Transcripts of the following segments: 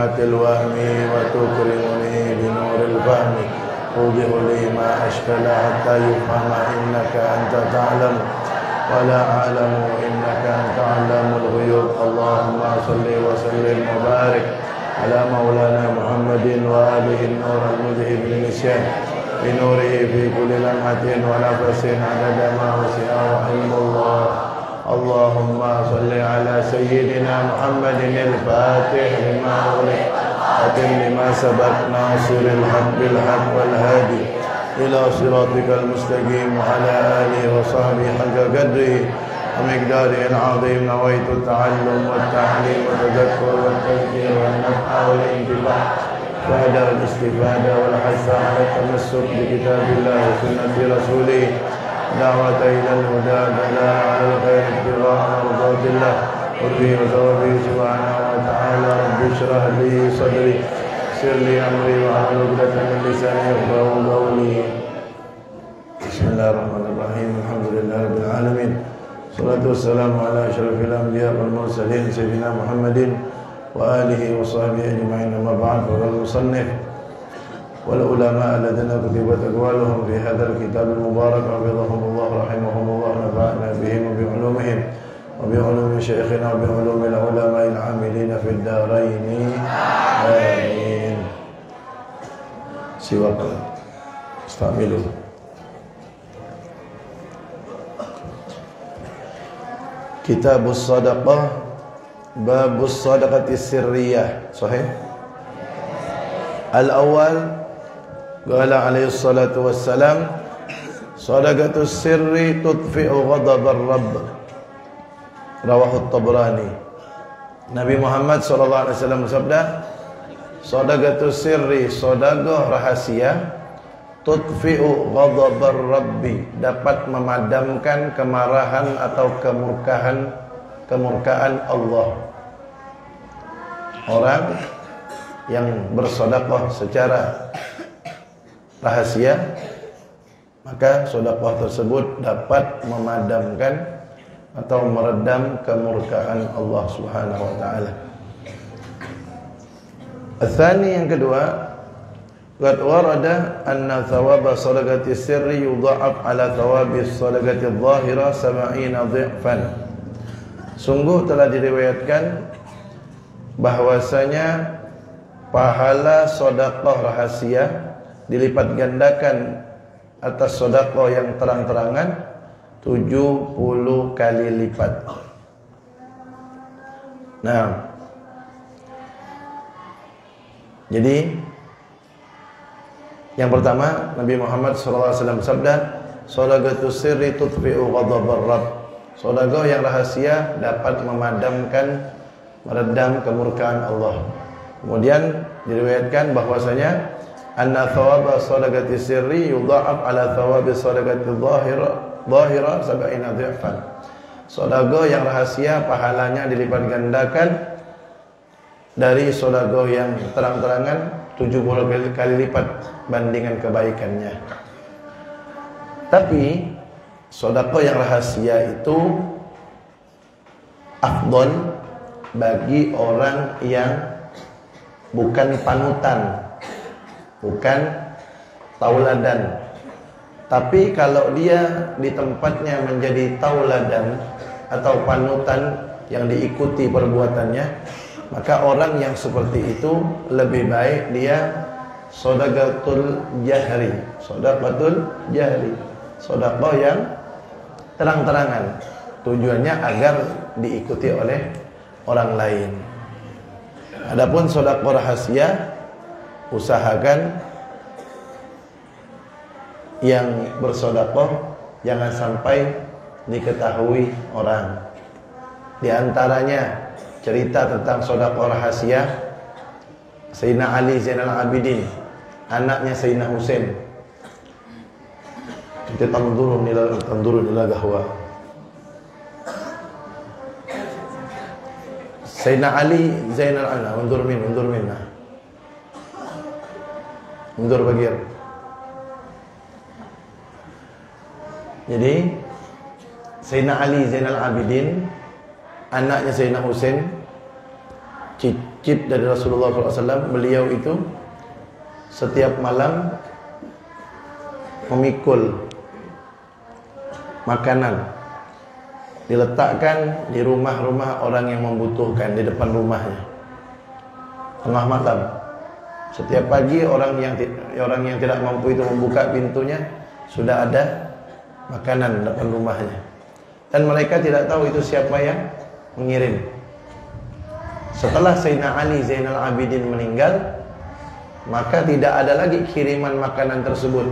بظلمات الوهم وتكرمني بنور الفهم توضح لي ما أشكل حتى يفهم إنك أنت تعلم ولا أعلم إنك أنت علام الغيوب. اللهم صل وسلم وبارك على مولانا محمد وآله النور المذهب للنسيان بنوره في كل لمحة ونفس عدد ما وسعه علم الله. اللهم صل على سيدنا محمد الفاتح لما أغلق خاتم لما سبق ناصر الحق بالحق والهادي إلى صراطك المستقيم وعلى آله وصحبه حق قدره ومقداره العظيم. نويت التعلم والتعليم والتذكر والتذكير والنفع والانتفاع وهدر الاستفادة والحث على التمسك بكتاب الله وسنة رسوله دعوة إلى الهدى دلاء على الخير ابتغاء مرضات الله قربي وثوابه سبحانه وتعالى. رب اشرح لي صدري يسر لي أمري واحلل عقدة من لساني يفقهوا قولي. بسم الله الرحمن الرحيم. الحمد لله رب العالمين. الصلاة والسلام على أشرف الأنبياء والمرسلين سيدنا محمد وآله وصحبه أجمعين. أما بعد فقال المصنف والعلماء الذين كتبت أقوالهم في هذا الكتاب المبارك حفظهم الله رحمهم الله نفعنا بهم وبعلومهم وبعلوم شيخنا وبعلوم العلماء العاملين في الدارين آمين. Silakan استعملوا. Kitabus Shadaqah Babus Shadaqati Sirriyah. Sahih? Al-awwal qala alaihi salatu wassalam Shadaqatus sirri tudfi'u ghadabar rabb. Rawahu Tabrani. Nabi Muhammad sallallahu alaihi wasallam bersabda, Shadaqatus sirri, sedekah rahasia, tudfi'u ghadabar rabbi, dapat memadamkan kemarahan atau kemurkaan Allah. Orang yang bersedekah secara rahasia, maka sedekah tersebut dapat memadamkan atau meredam kemurkaan Allah Subhanahu wa taala. Al-thani, yang kedua, qad warada anna thawaba shadaqati sirri yudha'af ala thawabi shadaqati adh-dhahira 70 dhifan. Sungguh telah diriwayatkan bahwasanya pahala sedekah rahasia dilipat gandakan atas sedekah yang terang-terangan 70 kali lipat. Nah, jadi yang pertama, Nabi Muhammad SAW sabda, Shadaqatus sirri tudfi'u ghadabar rabb. Sedekah yang rahasia dapat memadamkan, meredam kemurkaan Allah. Kemudian diriwayatkan bahwasanya anna thawaba shadaqati sirri yudha'af ala thawabi shadaqati dhahira 70 dhifan. Sedekah yang rahasia pahalanya dilipat gandakan dari sedekah yang terang-terangan 70 kali lipat bandingan kebaikannya. Tapi sedekah yang rahasia itu afdal bagi orang yang bukan panutan, bukan tauladan. Tapi kalau dia di tempatnya menjadi tauladan atau panutan yang diikuti perbuatannya, maka orang yang seperti itu lebih baik dia shadaqatul jahri, shadaqatul jahri, sedekah yang terang-terangan, tujuannya agar diikuti oleh orang lain. Adapun sedekah rahasia, usahakan yang bersedekah jangan sampai diketahui orang. Di antaranya cerita tentang sedekah rahasia Sayyidina Ali Zainal Abidin, anaknya Sayyidina Husain. Kita tandurun ila gahwa. Sayyidina Ali Zainal Abidin, mundur bagian. Jadi Sayyidina Ali Zainal Abidin, anaknya Sayyidina Husain, cip dari Rasulullah SAW, beliau itu setiap malam memikul makanan, diletakkan di rumah-rumah orang yang membutuhkan di depan rumahnya tengah malam. Setiap pagi orang yang tidak mampu itu membuka pintunya, sudah ada makanan di depan rumahnya, dan mereka tidak tahu itu siapa yang mengirim. Setelah Sayyidina Ali Zainal Abidin meninggal, maka tidak ada lagi kiriman makanan tersebut.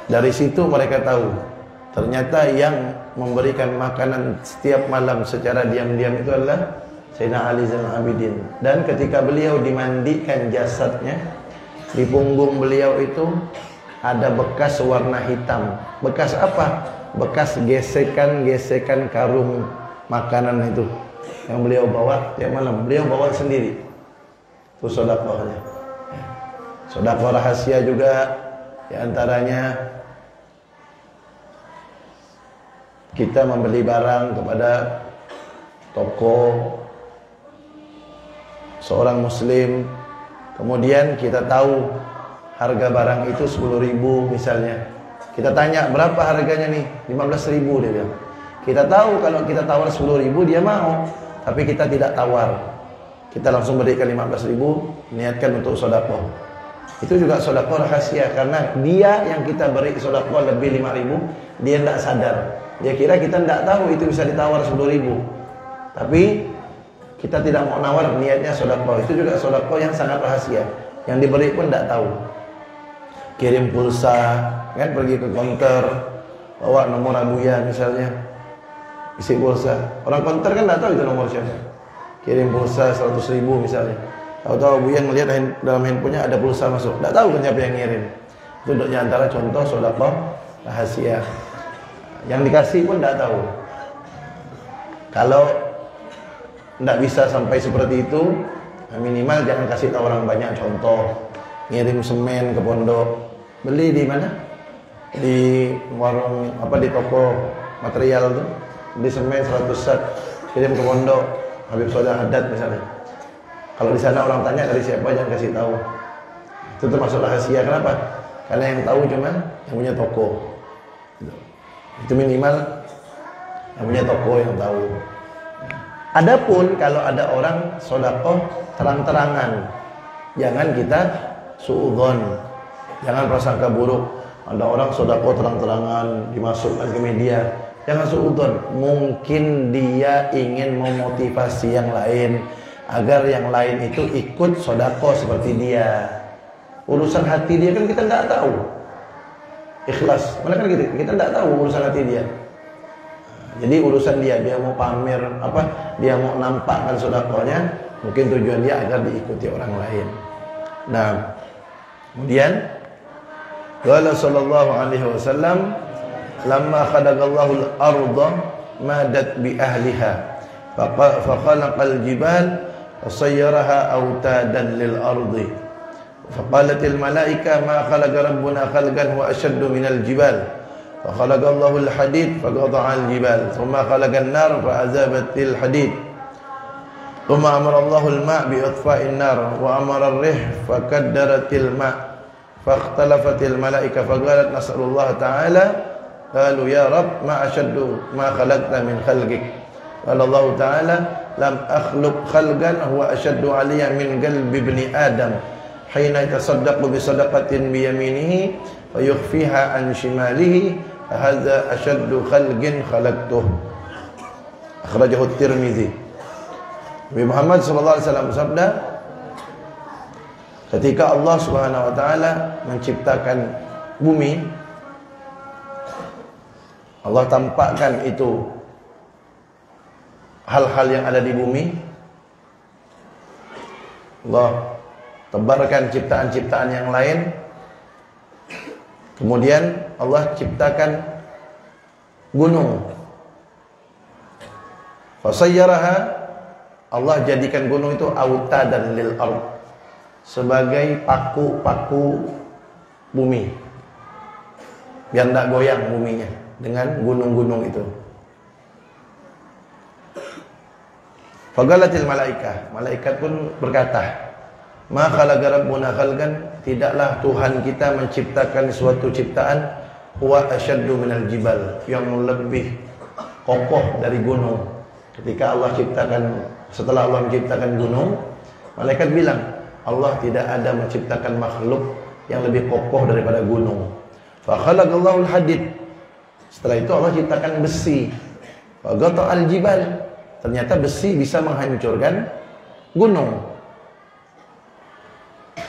Dari situ mereka tahu, ternyata yang memberikan makanan setiap malam secara diam-diam itu adalah Sayyidina Ali Zainal Abidin. Dan ketika beliau dimandikan jasadnya, di punggung beliau itu ada bekas warna hitam. Bekas apa? Bekas gesekan-gesekan karung makanan itu yang beliau bawa tiap malam. Beliau bawa sendiri. Itu sedekahnya. Sedekah rahasia juga, di antaranya kita membeli barang kepada toko seorang muslim, kemudian kita tahu harga barang itu 10.000 misalnya. Kita tanya, berapa harganya nih? 15.000 dia bilang. Kita tahu kalau kita tawar 10.000 dia mau, tapi kita tidak tawar. Kita langsung berikan 15.000, niatkan untuk sedekah. Itu juga sedekah rahasia, karena dia yang kita beri sedekah lebih 5.000, dia tidak sadar. Dia kira kita tidak tahu itu bisa ditawar 10.000. Tapi kita tidak mau nawar, niatnya sedekah. Itu juga sedekah yang sangat rahasia. Yang diberi pun tidak tahu. Kirim pulsa, kan, pergi ke konter, bawa nomor abuya misalnya, isi pulsa. Orang konter kan tidak tahu itu nomor siapa. Kirim pulsa 100.000 misalnya. Tahu-tahu abuya melihat dalam handphonenya ada pulsa masuk. Tidak tahu kan siapa yang ngirim. Itu di antara contoh sedekah rahasia. Yang dikasih pun tidak tahu. Kalau tidak bisa sampai seperti itu, minimal jangan kasih tahu orang banyak. Contoh, ngirim semen ke pondok. Beli di mana? Di warung apa, di toko material tuh. Beli semen 100 set, kirim ke pondok Habib Soleh Haddad misalnya. Kalau di sana orang tanya dari siapa, jangan kasih tahu. Itu termasuk rahasia. Kenapa? Karena yang tahu cuma yang punya toko. Itu minimal yang punya toko yang tahu. Adapun kalau ada orang sedekah terang-terangan, jangan kita suudzon, jangan prasangka buruk. Ada orang sedekah terang-terangan dimasukkan ke media, jangan suudzon. Mungkin dia ingin memotivasi yang lain agar yang lain itu ikut sedekah seperti dia. Urusan hati dia kan kita tidak tahu. Ikhlas, mana kan gitu, kita tidak tahu urusan hati dia. Jadi urusan dia mau pamer apa, dia mau nampakkan sedekahnya, mungkin tujuan dia agar diikuti orang lain. Nah, kemudian qala sallallahu alaihi wasallam, lamma khadaqallahu al-ardha madat bi ahliha faqalaqal jibal wasayyaraha awtadan lil ardi faqalatil malaika ma khalaqa rabbuna khalqan wa ashaddu minal jibal فخلق الله الحديد فقطع الجبال ثم خلق النار فأذابت الحديد ثم أمر الله الماء بإطفاء النار وأمر الريح فكدرت الماء فاختلفت الملائكة فقالت نسأل الله تعالى قالوا يا رب ما أشد ما خلقت من خلقك قال الله تعالى لم أخلق خلقا هو أشد علي من قلب ابن آدم حين يتصدق بصدقة بيمينه ويخفيها عن شماله هذا أشد خلق خلقته أخرجه الترمذي. Nabi Muhammad SAW bersabda, ketika Allah Subhanahu wa taala menciptakan bumi, Allah tampakkan itu hal-hal yang ada di bumi. Allah tebarkan ciptaan-ciptaan yang lain. Kemudian Allah ciptakan gunung. Fasayyaraha, Allah jadikan gunung itu autadan lil ard, sebagai paku-paku bumi, biar tidak goyang buminya dengan gunung-gunung itu. Faqalatil malaikah, malaikat pun berkata, ma khalaqa rabbuna khalqan, tidaklah Tuhan kita menciptakan suatu ciptaan huwa asyaddu minal jibal, yang lebih kokoh dari gunung. Ketika Allah ciptakan, setelah Allah menciptakan gunung, malaikat bilang, Allah tidak ada menciptakan makhluk yang lebih kokoh daripada gunung. Fa khalaqallahu al-hadid, setelah itu Allah ciptakan besi. Fa qata'al jibal, ternyata besi bisa menghancurkan gunung.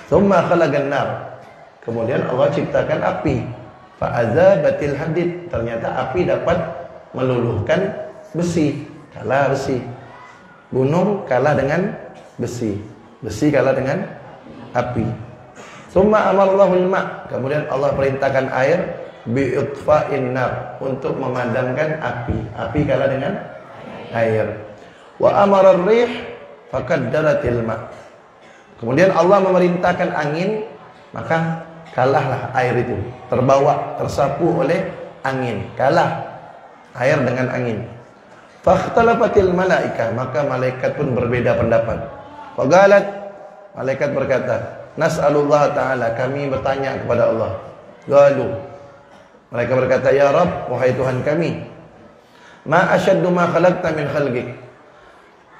Tsumma khalaqan nar, kemudian Allah ciptakan api. Fa azabatil hadid, ternyata api dapat meluluhkan besi. Kalah besi. Gunung kalah dengan besi. Besi kalah dengan api. Tsumma amarallahu al-ma', kemudian Allah perintahkan air bi'itfa'in nar, untuk memadamkan api. Api kalah dengan air. Wa amara ar-rih faqaddaratil ma', kemudian Allah memerintahkan angin, maka kalahlah air itu, terbawa, tersapu oleh angin. Kalah air dengan angin. Fakhtalafatil malaikah, maka malaikat pun berbeda pendapat. Faqalat, malaikat berkata, nas'alullah ta'ala, kami bertanya kepada Allah. Qalu, mereka berkata, ya Rabb, wahai Tuhan kami, ma asyaddu ma khalaqta min khalqik,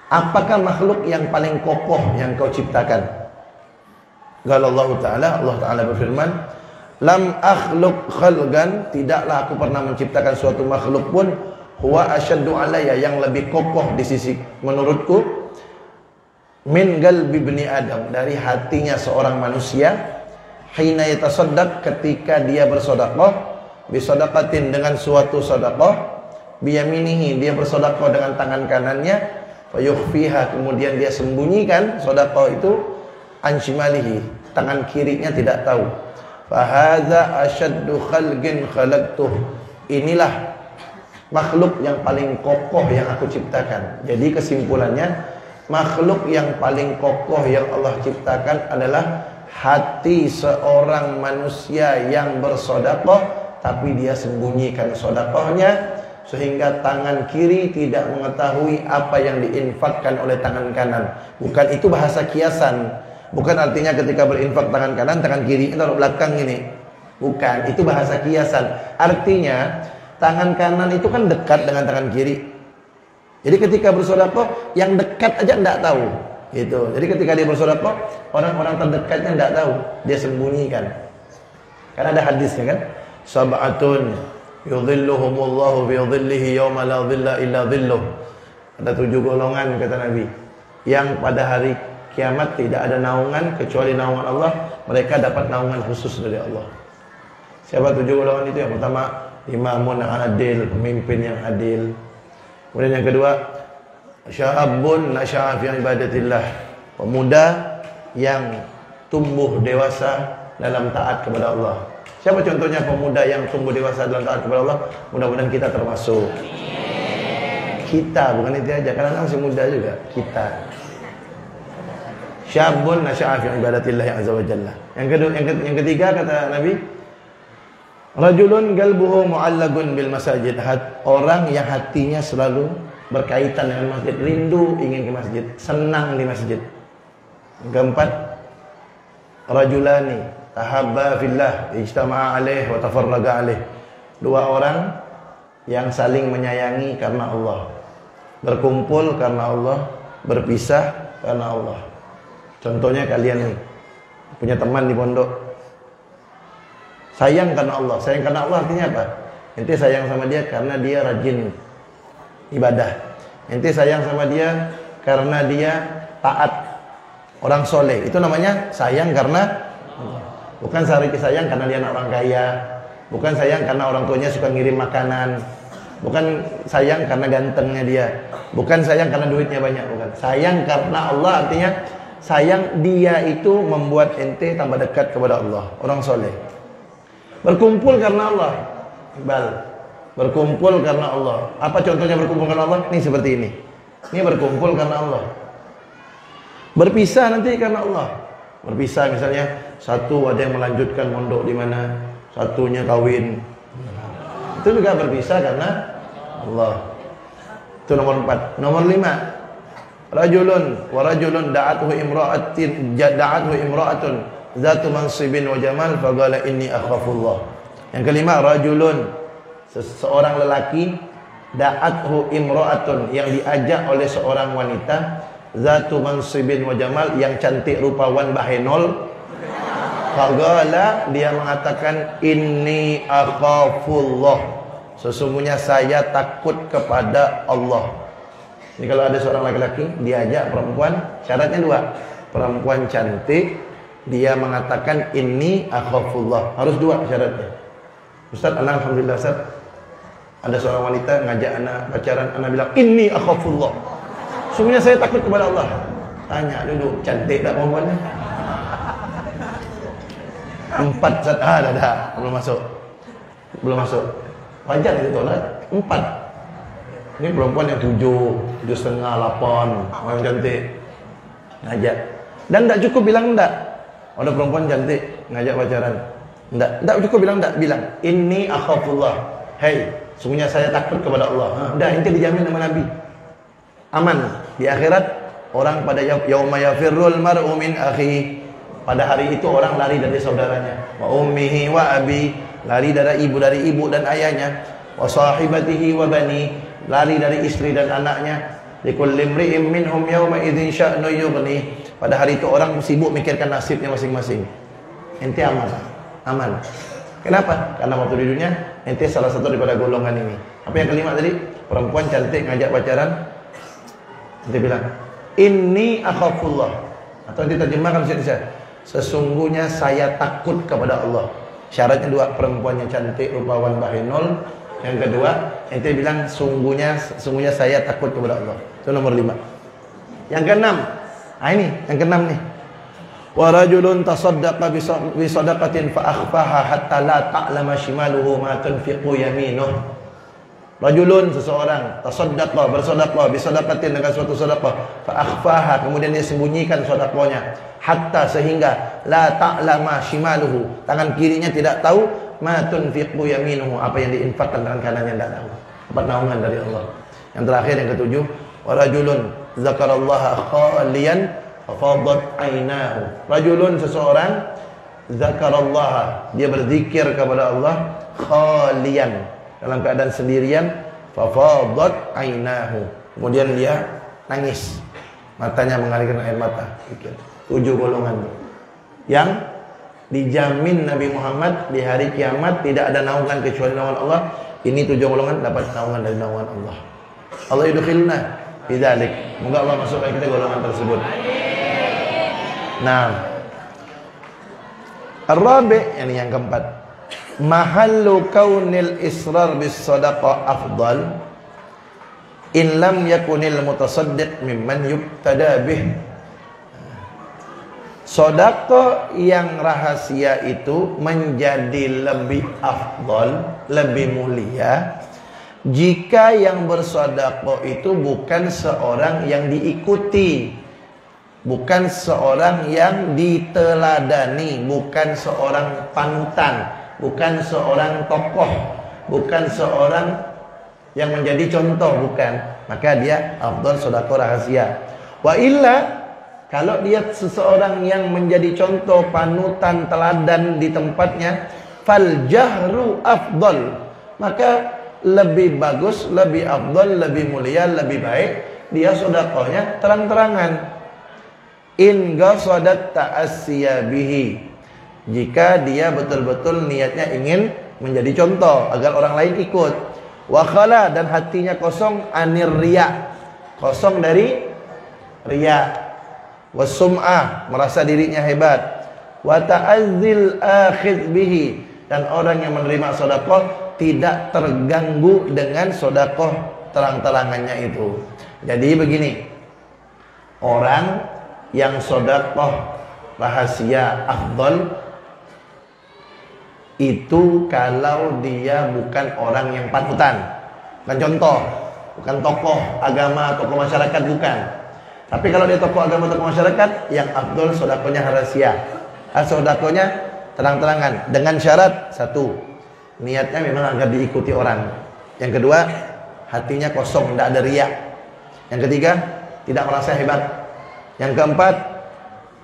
apakah makhluk yang paling kokoh yang kau ciptakan? Qala Allah Ta'ala, Allah Ta'ala berfirman, lam akhluq khalqan, tidaklah aku pernah menciptakan suatu makhluk pun huwa asyaddu alayya, yang lebih kokoh di sisi menurutku, min qalbi ibni Adam, dari hatinya seorang manusia, hina yatasaddaq, ketika dia bersedekah, bisadaqatin, dengan suatu sedekah, biyaminihi, dia bersedekah dengan tangan kanannya, fayukhfiha, kemudian dia sembunyikan sedekah itu, an shimalihi, tangan kirinya tidak tahu. Fahadza asyaddu khalqin khalaqtuh, inilah makhluk yang paling kokoh yang aku ciptakan. Jadi kesimpulannya, makhluk yang paling kokoh yang Allah ciptakan adalah hati seorang manusia yang bersedekah, tapi dia sembunyikan sedekahnya, sehingga tangan kiri tidak mengetahui apa yang diinfakkan oleh tangan kanan. Bukan itu bahasa kiasan. Bukan artinya ketika berinfak tangan kanan, tangan kiri taruh belakang ini. Bukan, itu bahasa kiasan. Artinya tangan kanan itu kan dekat dengan tangan kiri. Jadi ketika bersedekah, yang dekat aja enggak tahu. Gitu. Jadi ketika dia bersedekah, orang-orang terdekatnya enggak tahu, dia sembunyikan. Kan ada hadisnya kan? Sab'atun yudhilluhumullahu fi dhillihi yawma la dhilla illa dhilluh. Ada 7 golongan kata Nabi, yang pada hari kiamat tidak ada naungan kecuali naungan Allah. Mereka dapat naungan khusus dari Allah. Siapa 7 golongan itu? Yang pertama, imamun adil, pemimpin yang adil. Kemudian yang kedua, syabun nasya'a fi ibadatillah, pemuda yang tumbuh dewasa dalam taat kepada Allah. Siapa contohnya pemuda yang tumbuh dewasa dalam taat kepada Allah? Mudah-mudahan kita termasuk. Kita, bukan itu aja, karena masih muda juga. Kita. Syabun nasya'a fi ibadatillah azza wa jalla. Yang ketiga kata Nabi, rajulun qalbuhu mu'allaqun bil masajid, orang yang hatinya selalu berkaitan dengan masjid, rindu ingin ke masjid, senang di masjid. Yang keempat, rajulani tahabba fillah ijtama'a alaih wa tafarraga alaih, 2 orang yang saling menyayangi karena Allah, berkumpul karena Allah, berpisah karena Allah. Contohnya kalian nih, punya teman di pondok, sayang karena Allah. Sayang karena Allah artinya apa? Ente sayang sama dia karena dia rajin ibadah. Ente sayang sama dia karena dia taat, orang soleh. Itu namanya sayang karena Allah. Bukan sayang karena dia anak orang kaya. Bukan sayang karena orang tuanya suka ngirim makanan. Bukan sayang karena gantengnya dia. Bukan sayang karena duitnya banyak. Bukan. Sayang karena Allah artinya sayang dia itu membuat ente tambah dekat kepada Allah, orang soleh. Berkumpul karena Allah, Iqbal. Berkumpul karena Allah. Apa contohnya berkumpul karena Allah? Ini seperti ini. Ini berkumpul karena Allah. Berpisah nanti karena Allah. Berpisah misalnya, satu ada yang melanjutkan mondok di mana, satunya kawin. Itu juga berpisah karena Allah. Itu nomor 4. Nomor 5, rajulun da'athu imra'atun zatu mansibin wa jamal faqala inni akhafullah. Yang kelima, rajulun, seseorang lelaki, da'athu imra'atun, yang diajak oleh seorang wanita, zatu mansibin wa jamal, yang cantik rupawan bahenol. Faqala, dia mengatakan inni akhafullah, sesungguhnya saya takut kepada Allah. Ini kalau ada seorang laki-laki diajak perempuan, syaratnya dua. Perempuan cantik, dia mengatakan inni akhafullah. Harus dua syaratnya. Ustaz, alhamdulillah Ustaz, ada seorang wanita ngajak anak pacaran, anak bilang inni akhafullah, sesungguhnya saya takut kepada Allah. Tanya dulu, cantik tak perempuannya? 4 Ustaz, dah, belum masuk. Wajar itu tolak 4. Ini perempuan yang 7,5, 8, orang cantik ngajak. Dan tak cukup bilang enggak. Ada perempuan cantik ngajak pacaran, enggak cukup bilang enggak, bilang inni akhafullah, hey, sungguhnya saya takut kepada Allah. Dah, inti dijamin sama Nabi, aman di akhirat. Orang pada yauma yafirrul mar'u min akhi, pada hari itu orang lari dari saudaranya, wa ummihi wa abi, lari dari ibu dan ayahnya, wa sahibatihi wa bani, lari dari istri dan anaknya. Likulli imri'in minhum yawma idzin sya'nu yughni, pada hari itu orang sibuk mikirkan nasibnya masing-masing. Ente aman. Kenapa? Karena waktu di dunia ente salah satu daripada golongan ini. Apa yang kelima tadi? Perempuan cantik ngajak pacaran, ente bilang inni akhafullah, atau ente terjemahkan saya, sesungguhnya saya takut kepada Allah. Syaratnya dua, perempuan yang cantik rupawan bahenol. Yang kedua, ente bilang sungguhnya saya takut kepada Allah. Itu nomor 5. Yang keenam, ini yang keenam nih. Wa rajulun tasaddaqa bi sadaqatin fa akhfaha hatta la ta'lama shimaluhu ma tunfiqu yaminuh. Rajulun, seseorang, tasaddaqa, bersedekah bi sadaqatin, dengan suatu sedekah, fa akhfaha, kemudian dia sembunyikan sedekahnya, hatta sehingga la ta'lama shimaluhu, tangan kirinya tidak tahu, ma tunfiqu yaminuhu, apa yang diinfakkan tangan kanannya tidak tahu. Dapat naungan dari Allah. Yang terakhir, yang ketujuh, wa rajulun zakarallaha khaliyan fafadat ainahu. Rajulun, seseorang, zakarallaha, dia berzikir kepada Allah, khaliyan, dalam keadaan sendirian, fafadat ainahu, kemudian dia nangis, matanya mengalirkan air mata. 7 golongan yang dijamin Nabi Muhammad di hari kiamat tidak ada naungan kecuali naungan Allah. Ini 7 golongan dapat naungan dari naungan Allah. Allah yudkhilna bidzalik. Semoga Allah masukkan kita golongan tersebut. Nah, ar-rabi', yani yang keempat, mahallu kaunil israr bis sadaqah afdal in lam yakunil mutasaddiq mimman yubtada bih. Sedekah yang rahasia itu menjadi lebih afdal, lebih mulia jika yang bersedekah itu bukan seorang yang diikuti, bukan seorang yang diteladani, bukan seorang panutan, bukan seorang tokoh, bukan seorang yang menjadi contoh, bukan. Maka dia afdal sedekah rahasia. Wa illa, kalau dia seseorang yang menjadi contoh, panutan, teladan di tempatnya, fal jahru afdal, maka lebih bagus, lebih afdal, lebih mulia, lebih baik dia sedekahnya terang-terangan. In ghasadat ta'assiya bihi, jika dia betul-betul niatnya ingin menjadi contoh agar orang lain ikut. Wa khala, dan hatinya kosong, anir riya, kosong dari riya. Wasum'ah, merasa dirinya hebat. Wa ta'azzil akhidh bihi, dan orang yang menerima sedekah tidak terganggu dengan sedekah terang-terangannya itu. Jadi begini, orang yang sedekah rahasia afdal itu kalau dia bukan orang yang panutan, bukan contoh, bukan tokoh agama, tokoh masyarakat, bukan. Tapi kalau dia tokoh agama, tokoh masyarakat, yang afdal sedekahnya rahasia, sedekahnya terang-terangan, dengan syarat 1, niatnya memang agar diikuti orang. Yang kedua, hatinya kosong, tidak ada riya. Yang ketiga, tidak merasa hebat. Yang keempat,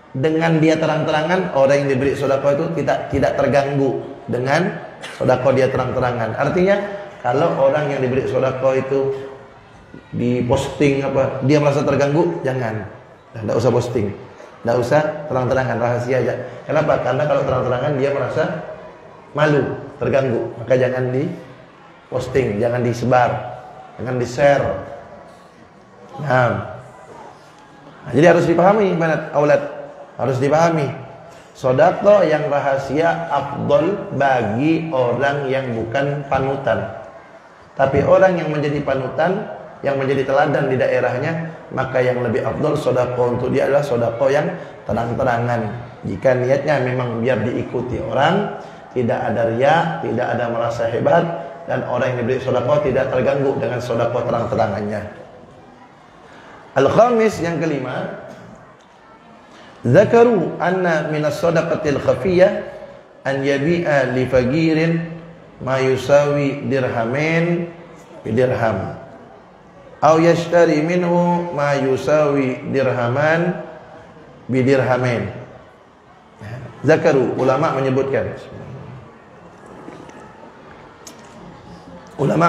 dengan dia terang-terangan, orang yang diberi sedekah itu tidak terganggu dengan sedekah dia terang-terangan. Artinya kalau orang yang diberi sedekah itu di posting apa, dia merasa terganggu, jangan. Tidak usah posting, tidak usah terang-terangan, rahasia aja. Kenapa? Karena kalau terang-terangan dia merasa malu, terganggu. Maka jangan di posting, jangan disebar, jangan di-share. Nah, jadi harus dipahami, banat aulad, harus dipahami. Sedekah yang rahasia afdol bagi orang yang bukan panutan. Tapi orang yang menjadi panutan, yang menjadi teladan di daerahnya, maka yang lebih afdol sedekah untuk dia adalah sedekah yang terang-terangan. Jika niatnya memang biar diikuti orang, tidak ada riya, tidak ada merasa hebat, dan orang yang diberi sedekah tidak terganggu dengan sedekah terang-terangannya. Al-khamis, yang kelima, zakaru anna minas sadaqatil khafiyah an yabi'a li faqirin ma yusawi dirhamain bidirham aw yashtari minhu ma yusawi dirhaman bidirhamain. Zakaru, ulama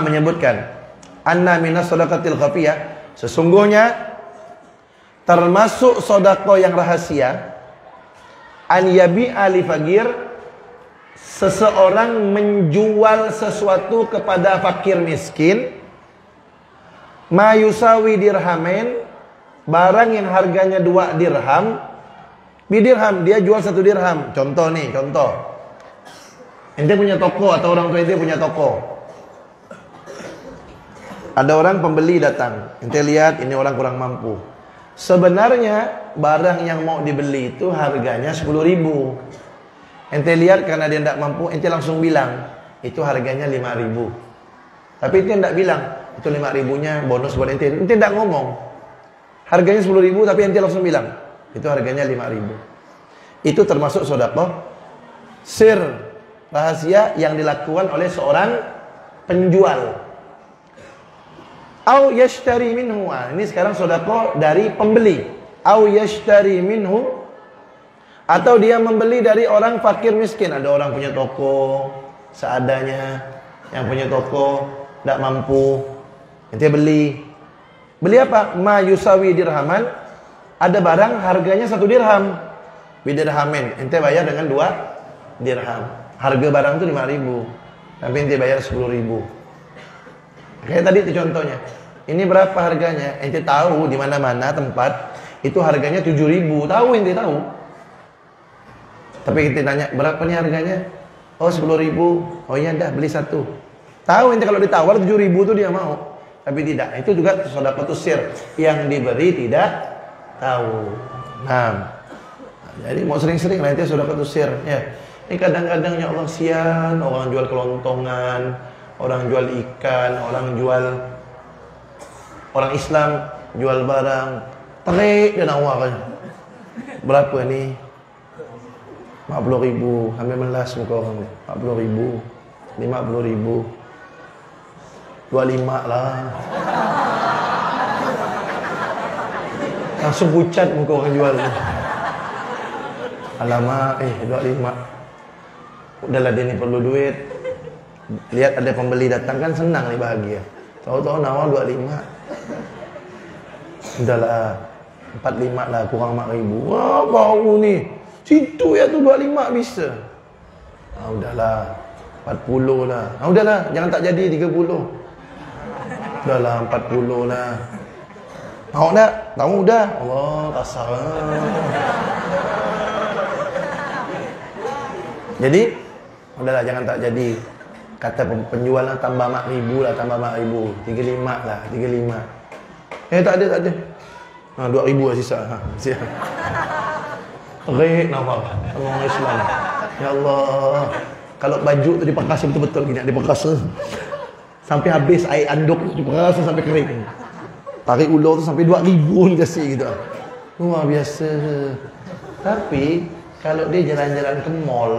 menyebutkan, anna minas sadaqatil khafiyah, sesungguhnya termasuk sedekah yang rahasia, an yabi'a li faqir, seseorang menjual sesuatu kepada fakir miskin, ma yusawi dirhamain, barang yang harganya 2 dirham, bidirham, dia jual 1 dirham. Contoh nih, contoh. Ente punya toko atau orang tua ente punya toko. Ada orang pembeli datang, ente lihat ini orang kurang mampu. Sebenarnya barang yang mau dibeli itu harganya 10.000. Ente lihat karena dia tidak mampu, ente langsung bilang itu harganya 5.000. Tapi ente tidak bilang itu 5.000-nya bonus buat ente. Ente tidak ngomong harganya 10.000, tapi ente langsung bilang itu harganya 5.000. Itu termasuk sedekah sir, rahasia yang dilakukan oleh seorang penjual. Au yashtari minhu, ini sekarang sedekah dari pembeli. Au yashtari minhu, atau dia membeli dari orang fakir miskin. Ada orang punya toko seadanya, yang punya toko tidak mampu, ente beli. Beli apa? Ma yusawi dirhaman, ada barang harganya 1 dirham, bidirhamin, ente bayar dengan 2 dirham. Harga barang itu 5.000, tapi ente bayar 10.000. Kayak tadi itu contohnya. Ini berapa harganya? Ente tahu di mana-mana tempat itu harganya 7.000. Tahu, ente tahu. Tapi ente tanya, berapa nih harganya? Oh 10.000. Oh iya dah, beli 1. Tahu ente kalau ditawar 7.000 itu dia mau. Tapi tidak. Itu juga sedekah sir, yang diberi tidak tahu. Nah, jadi mau sering-sering lah ente sedekah sir, ya. Ini kadang-kadang ya Allah, sian orang jual kelontongan, orang jual ikan, orang Islam jual barang, terik dan awal. Berapa nih? 40.000, sampai melas muka orang. 40.000, 50.000, 25 lah. Langsung pucat muka orang jual. Alamak, 25. Udahlah, dia ni perlu duit. Lihat ada pembeli datang kan senang nih, bahagia. Tahu-tahu nawar 25. Udahlah 45 lah, kurang 4.000. Wah, bau nih. Situ ya tuh 25 bisa. Udahlah 40 lah. Udahlah, jangan tak jadi 30. Udahlah 40 lah. Mau tak? Tahu dah. Allah, kasar. Jadi, udahlah jangan tak jadi. Kata penjual lah, tambah 4.000 lah, tambah 4.000, 35 lah, 35. Tak ada. 2.000 lah sisa. Siap. Rek nawar orang Islam. Ya Allah. Kalau baju tu dipekas betul-betul gini, dipekas sampai habis air anduk, dipekas sampai kering. Tarik ulur tu sampai 2.000 dikasih gitu. Luar biasa. Tapi kalau dia jalan-jalan ke mall,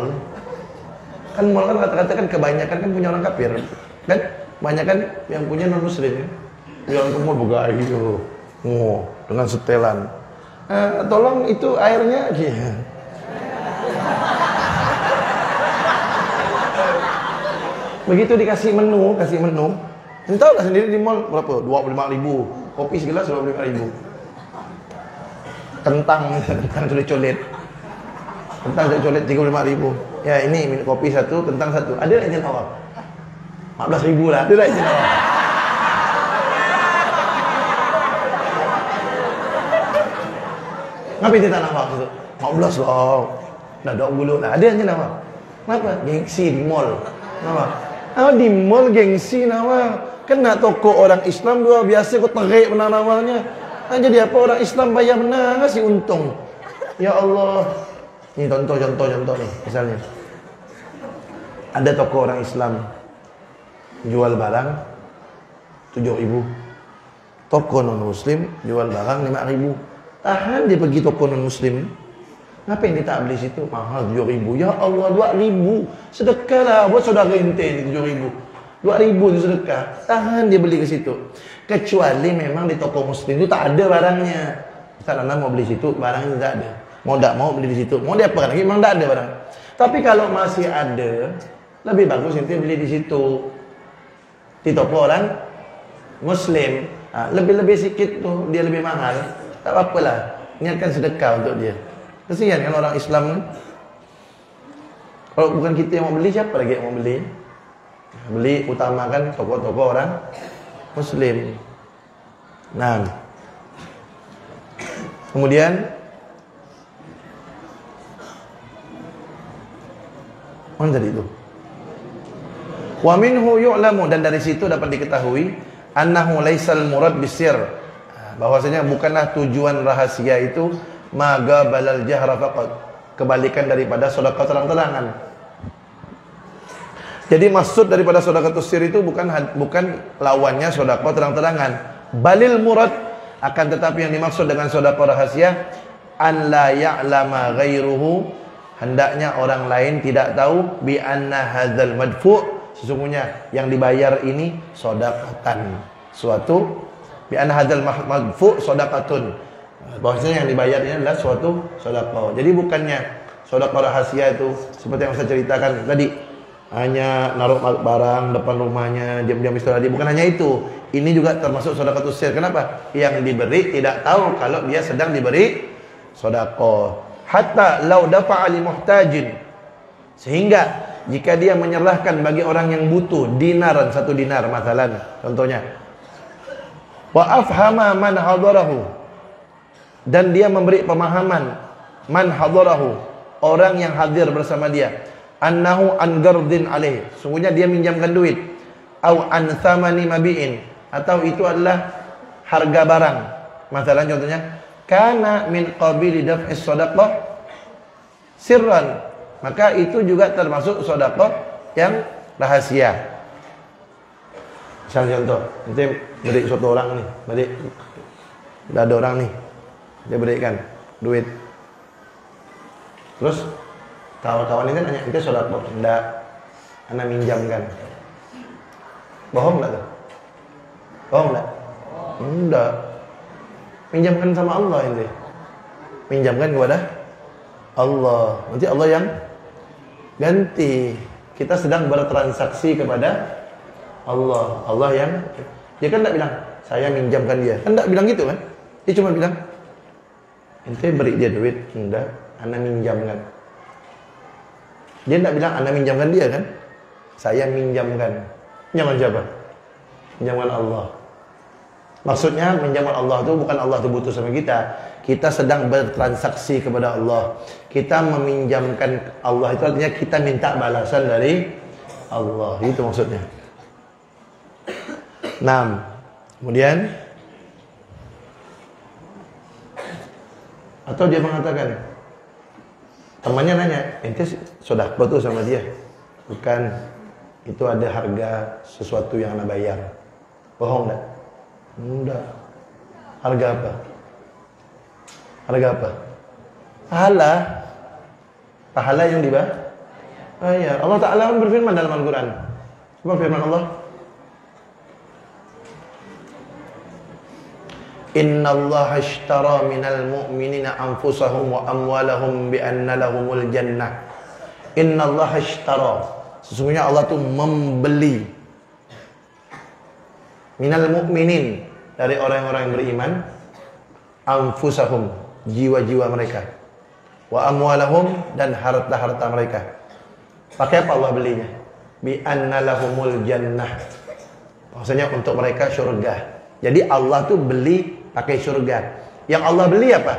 kan mall kan kata-kata kan kebanyakan kan punya orang kafir, kan? Banyak kan yang punya non muslim. Yang ke mall begai gitu. Oh, dengan setelan. Tolong itu airnya. Begitu dikasih menu, Anda tahu nggak sendiri di mall berapa? 25.000. Kopi segelas 25.000. Kentang colet-colet. Kentang colet 35.000. Ya ini minum kopi satu, kentang satu. Ada nggak izin awal? 14.000 lah. Ada nggak izin awal? Ngapain dia tak nampak itu? 14 lah. Dah dok bulu lah. Ada yang nampak? Kenapa? Gengsi di mall. Kenapa? Di mall gengsi nama. Kena toko orang Islam dua biasa kau terik benar namanya. Jadi apa orang Islam bayar benar ngasih untung. Ya Allah. Ini contoh nih. Misalnya. Ada toko orang Islam jual barang 7.000. Toko non muslim jual barang 5.000. Tahan dia pergi toko non muslim. Ngapain dia tak beli situ? Mahal 7.000. Ya Allah 2.000. Sedekahlah buat saudara ente ni 7.000. 2.000 tu sedekah. Tahan dia beli ke situ. Kecuali memang di toko muslim itu tak ada barangnya. Ustaz Nana mau beli situ, barangnya tak ada. Mau tak mau beli di situ. Mau dia apa lagi? Memang tak ada barang. Tapi kalau masih ada, lebih bagus ente beli di situ. Di toko orang muslim. Lebih-lebih sikit tu dia lebih mahal. Tak apalah. Niatkan sedekah untuk dia. Kesian kan orang Islam kan? Kalau bukan kita yang mau beli, siapa lagi yang mau beli? Beli utamakan toko-toko orang muslim. Nah. Kemudian mana tadi itu? Wa minhu yu'lamu, dan dari situ dapat diketahui annahu laisal murad bisir, bahwasanya bukanlah tujuan rahasia itu maga balal jahra faqat, kebalikan daripada sedekah terang-terangan. Jadi maksud daripada sedekah sir itu bukan lawannya sedekah terang-terangan. Balil murad, akan tetapi yang dimaksud dengan sedekah rahasia an la ya'lama ghairuhu, hendaknya orang lain tidak tahu bi anna hadzal madfu', sesungguhnya yang dibayar ini sedekatan, suatu bi anna hadzal madfu' sedekatun, bahwasanya yang dibayar ini adalah suatu sedekah. Jadi bukannya sedekah rahasia itu seperti yang saya ceritakan tadi, hanya naruh barang depan rumahnya, diam-diam istirahat. Bukan hanya itu. Ini juga termasuk sedekah sir. Kenapa? Yang diberi tidak tahu kalau dia sedang diberi sedekah. Hatta law dafa'a li muhtajin, sehingga jika dia menyerahkan bagi orang yang butuh dinaran, 1 dinar masalan, contohnya. Wa afhama man hadarahu, dan dia memberi pemahaman man hadarahu, orang yang hadir bersama dia, annahu an gardin alaih, sungguhnya dia minjamkan duit, au an thamani mabi'in, atau itu adalah harga barang. Masalah contohnya, kana min qabili daf'is shadaqah sirran, maka itu juga termasuk sedekah yang rahasia. Misal contoh, nanti beri suatu orang nih, ada orang nih, dia berikan duit, terus kawan-kawan ini kan nanya, itu sedekah? Enggak, anak minjamkan. Bohong enggak tuh? Bohong enggak? Enggak. Minjamkan sama Allah ini. Minjamkan kepada Allah. Nanti Allah yang ganti. Kita sedang bertransaksi kepada Allah. Allah yang, dia kan enggak bilang saya minjamkan dia. Kan enggak bilang gitu kan? Dia cuma bilang ente beri dia duit. Enggak, anak minjamkan. Dia tidak bilang anda minjamkan dia kan? Saya minjamkan. Minjamkan siapa? Minjamkan Allah. Maksudnya minjamkan Allah itu bukan Allah itu butuh sama kita. Kita sedang bertransaksi kepada Allah. Kita meminjamkan Allah, itu artinya kita minta balasan dari Allah. Itu maksudnya. 6. Kemudian atau dia mengatakan, temannya nanya, ente sedekah tuh sama dia? Bukan, itu ada harga sesuatu yang anda bayar. Bohong enggak? Enggak. Harga apa? Harga apa? Pahala. Pahala yang dibayar. Oh iya, Allah Ta'ala berfirman dalam Al-Quran. Apa firman Allah? Innallaha ashtara minal mu'minina anfusahum wa amwalahum bi anna lahumul jannah. Innallaha ashtara, sesungguhnya Allah tuh membeli minal mu'minin, dari orang-orang yang beriman, anfusahum, jiwa-jiwa mereka, wa amwalahum, dan harta-harta mereka. Pakai apa Allah belinya? Bi anna lahumul jannah, maksudnya untuk mereka surga. Jadi Allah tuh beli pakai surga. Yang Allah beli apa?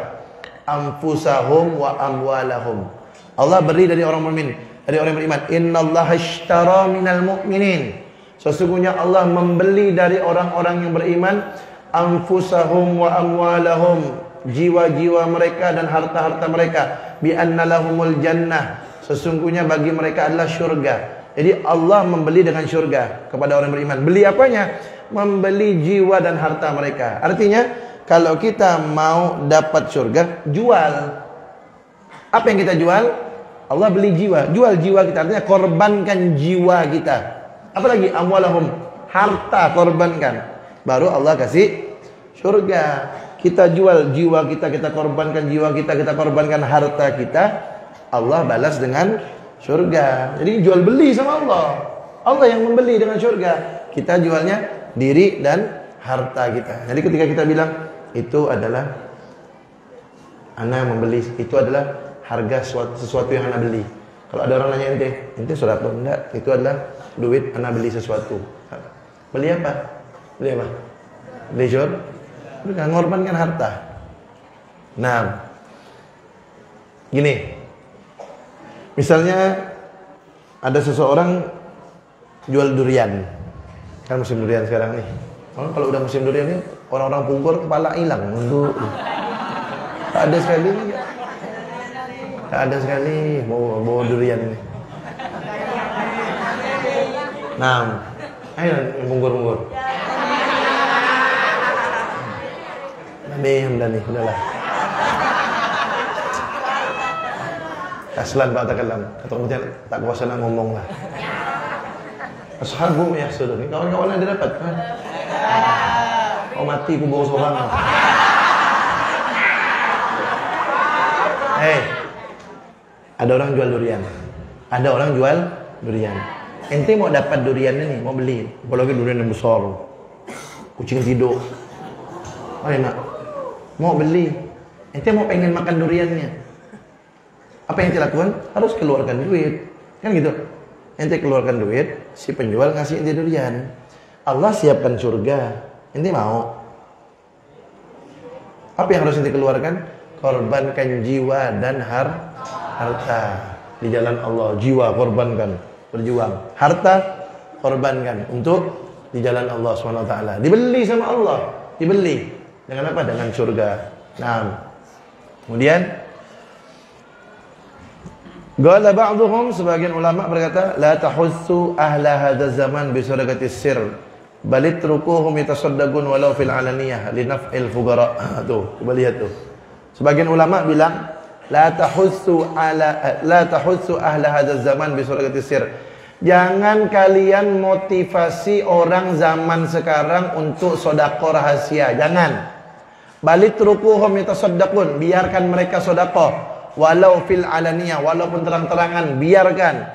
Anfusahum wa amwalahum. Allah beri dari orang mukmin, dari orang beriman. Innallaha ashtara minal mu'minin, sesungguhnya Allah membeli dari orang-orang yang beriman, anfusahum wa amwalahum, jiwa-jiwa mereka dan harta-harta mereka, bi anna lahumul jannah, sesungguhnya bagi mereka adalah surga. Jadi Allah membeli dengan surga kepada orang beriman. Beli apanya? Membeli jiwa dan harta mereka. Artinya kalau kita mau dapat surga, jual. Apa yang kita jual? Allah beli jiwa. Jual jiwa kita, artinya korbankan jiwa kita. Apalagi amwalahum, harta korbankan. Baru Allah kasih surga. Kita jual jiwa kita, kita korbankan jiwa kita, kita korbankan harta kita, Allah balas dengan surga. Jadi jual beli sama Allah. Allah yang membeli dengan surga. Kita jualnya diri dan harta kita. Jadi ketika kita bilang itu adalah ana membeli, itu adalah harga sesuatu yang ana beli. Kalau ada orang nanya ente sudah apa? Enggak, itu adalah duit ana beli sesuatu. Beli apa? Beli apa? Beli surga. Bukan mengorbankan harta. Nah, gini, misalnya ada seseorang jual durian. Kan musim durian sekarang nih. Kalau udah musim durian nih, orang-orang Bogor kepala hilang. Tak ada sekali, tak ada sekali bawa durian ini. Nah, ayo Bogor. Nih, udahlah. Aslan Pak Takalam, atau kemudian tak kuasa nak ngomong lah. Ashabu yahsudun, ini kawan-kawan yang didapat kan? Oh mati ku bawa seorang. Ada orang jual durian. Ada orang jual durian. Ente mau dapat duriannya nih, mau beli. Apalagi durian yang besar, kucing tidur. Oh enak. Mau beli. Ente mau pengen makan duriannya. Apa yang ente lakukan? Harus keluarkan duit. Kan gitu. Ente keluarkan duit, si penjual ngasih ente durian. Allah siapkan surga. Ente mau? Apa yang harus ente keluarkan? Korbankan jiwa dan harta di jalan Allah. Jiwa korbankan, berjuang. Harta korbankan untuk di jalan Allah SWT. Dibeli sama Allah. Dibeli dengan apa? Dengan surga. Nah, kemudian qala ba'dhum, sebagian ulama berkata, la tahussu ahla hadzal zaman bi sadaqatis sir, bal itrukuhum yatasaddaqun walau fil alaniyah li naf'il fuqara. Tuh, coba lihat tuh. Sebagian ulama bilang, la tahussu ahla hadzal zaman bi sadaqatis sir. Jangan kalian motivasi orang zaman sekarang untuk sedekah rahasia, jangan. Bal itrukuhum yatasaddaqun, biarkan mereka sedekah. Walau fil alaniyah, walaupun terang-terangan, biarkan.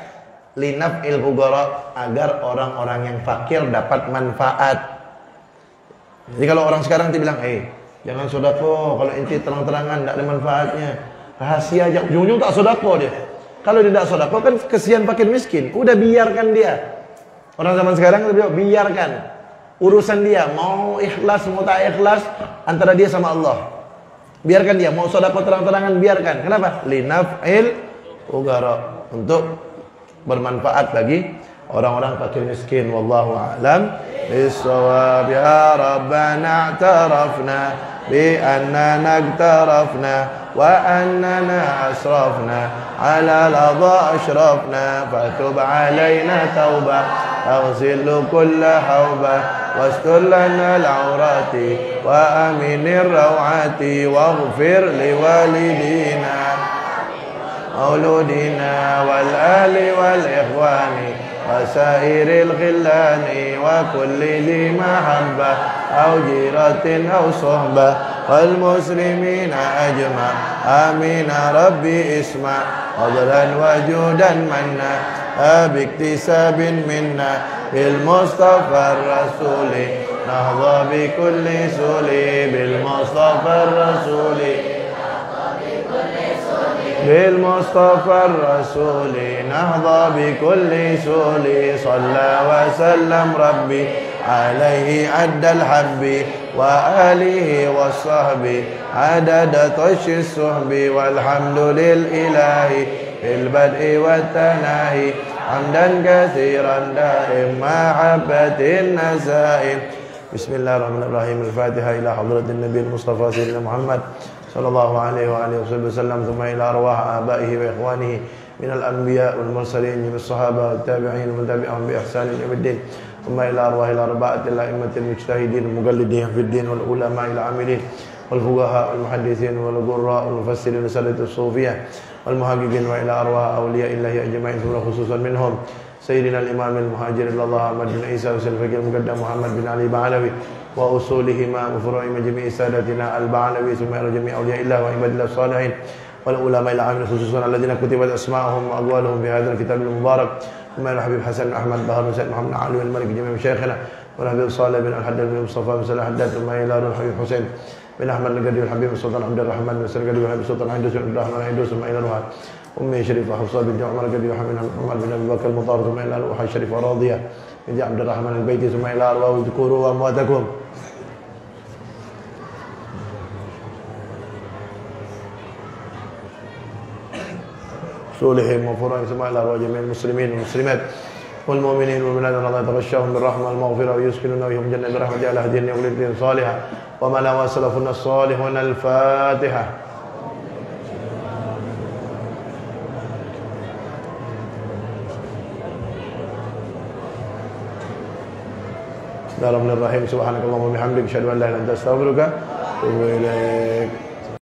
Linaf'il fuqara, agar orang-orang yang fakir dapat manfaat. Jadi kalau orang sekarang dia bilang, jangan sedekah, kalau inti terang-terangan tidak ada manfaatnya. Rahasia aja, ujung-ujung tak sedekah dia. Kalau dia tidak sedekah kan kesian fakir miskin. Udah biarkan dia. Orang zaman sekarang dia bilang, biarkan. Urusan dia, mau ikhlas, mau tak ikhlas, antara dia sama Allah. Biarkan dia, mau sedekah terang-terangan, biarkan. Kenapa? Linaf'il fuqara, untuk bermanfaat bagi orang-orang fakir miskin. Wallahu a'lam bis-shawab. Ya Rabbana i'tarafna bi annana i'tarafna wa annana asrafna ala ladha ashrafna fatub alaina tauba aghsil kulla hauba wastur lana al-awrati wa aminir rawati waghfir liwalidina mauludina wal ali wal ikhwani وسائر الخلان وكل ذي محبة أو جيرة أو صحبة والمسلمين أجمع آمين ربي اسمع فضلا وجودا منا باكتساب منا بالمصطفى الرسول نهضى بكل سولي بالمصطفى الرسول بالمصطفى الرسول نهضى بكل سولي صلى وسلم ربي عليه عد الحب وآله والصحب عدد طش الصحب والحمد للإله في البدء والتناهي حمدا كثيرا دائم محبة النسائم. بسم الله الرحمن الرحيم. الفاتحة إلى حضرة النبي المصطفى سيدنا محمد صلى الله عليه وآله وسلم ثم إلى أرواح آبائه وإخوانه من الأنبياء والمرسلين والصحابة والتابعين ومن تبعهم بإحسان يوم الدين ثم إلى أرواح الأربعة الأئمة المجتهدين المقلدين في الدين والعلماء العاملين والفقهاء والمحدثين والقراء والمفسرين وسادة الصوفية والمحققين وإلى أرواح أولياء الله أجمعين ثم خصوصا منهم سيدنا الإمام المهاجر إلى الله أحمد بن عيسى والسلفي المقدم محمد بن علي بعلوي وأصولهما وفروعهما جميع سادتنا البعلوي ثم إلى جميع أولياء الله وعباد الله الصالحين والعلماء العاملين خصوصا الذين كتبت أسماءهم وأقوالهم في هذا الكتاب المبارك ثم إلى حبيب حسن أحمد بهار بن سيد محمد علي الملك جميع مشايخنا والحبيب صالح بن الحداد بن مصطفى بن سلام الحداد ثم إلى الحبيب حسين بن أحمد القدري والحبيب السلطان عبد الرحمن بن سلام القدري والحبيب السلطان عبد الرحمن عيدوس ثم إلى روح أمي شريفة حفصة بنت عمر القدري وحبيب محمد بن أبي بكر المطار ثم إلى روح الشريفة راضية بنت عبد الرحمن البيتي ثم إلى أرواح اذكروا أمواتكم صلحهم وفرائهم ثم إلى أرواح جميع المسلمين والمسلمات والمؤمنين والمؤمنات الله يتغشاهم بالرحمة والمغفرة ويسكنون ويهم جنة برحمته على هديهم وولدهم صالحا وما لا وسلفنا الصالحون. الفاتحة. بسم الله الرحمن الرحيم. سبحانك اللهم وبحمدك أشهد أن لا إله إلا أنت أستغفرك وأتوب إليك.